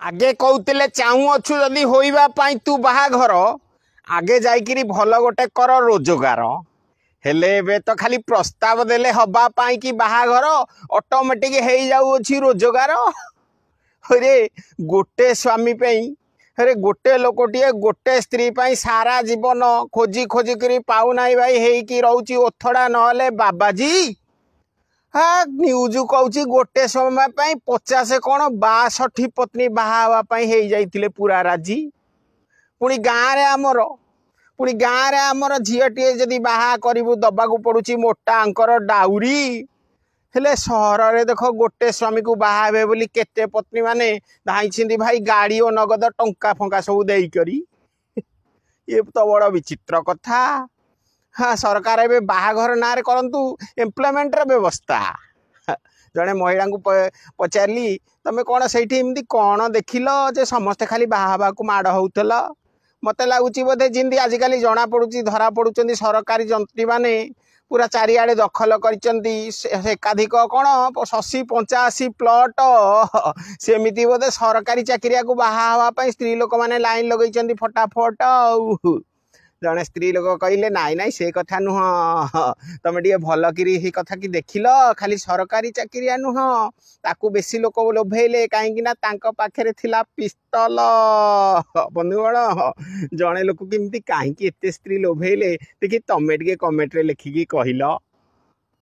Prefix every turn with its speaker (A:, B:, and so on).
A: आगे कहते चाहू अच्छु जदि होइबा पाई तू बाहाघर आगे जाइकिरी भल गोटे कर रोजगार हेले एबे तो खाली प्रस्ताव देले हबा पाई कि बाहाघर ऑटोमेटिक हो जाउछि रोजगार। अरे गोटे स्वामी पाई अरे गोटे लोकटिए गोटे स्त्री पाई सारा जीवन खोजी खोजी करी पाउ नाही भाई हेकी रहउछि ओथड़ा नहले बाबाजी। हाँ न्यूज कहूँ गोटे समय 50 कौन 62 पत्नी बाहावाई हो जाइए पूरा राजी। पुणी गाँव आमर झीटे जदि बाहा करू दबाक पड़ुची मोटा अंकर डाउरी हेले सहर रे देख गोटे स्वामी को बाहा बोली केते पत्नी माने धाई भाई गाड़ी और नगद टंका फंका सब देकरी। ये तो बड़ विचित्र कथा। हाँ सरकार ए बाहाघर ना करंतु एम्प्लॉयमेंट र व्यवस्था। जड़े महिला को पचारि तमें कौन से कौन देखिल जे समस्ते खाली बाहा को माड़ होउथल मत लगुच बोधे जिंदी आजिकल जना पड़ुची धरा पड़ुं सरकारी जंत्री माने पूरा चारिआडे दखल एकाधिक कौन 80 85 प्लट सेमिति बोधे सरकारी चाकरिया को बाहा हवाई स्त्री लोक मैंने लाइन लगे फटाफट। जड़े स्त्री लोक कहले नाई नाई से कथा नुह तमें टे भल कि कथा कि देखिल खाली सरकारी चाकरिया नुह ताकू बेसी लोक लोभेले कहीं पाखे थिला पिस्तल। बंधुगण जड़े लोक केमती कहीं स्त्री लोभेले देखी तमें टे कमेंट रे लिखिकी कहल।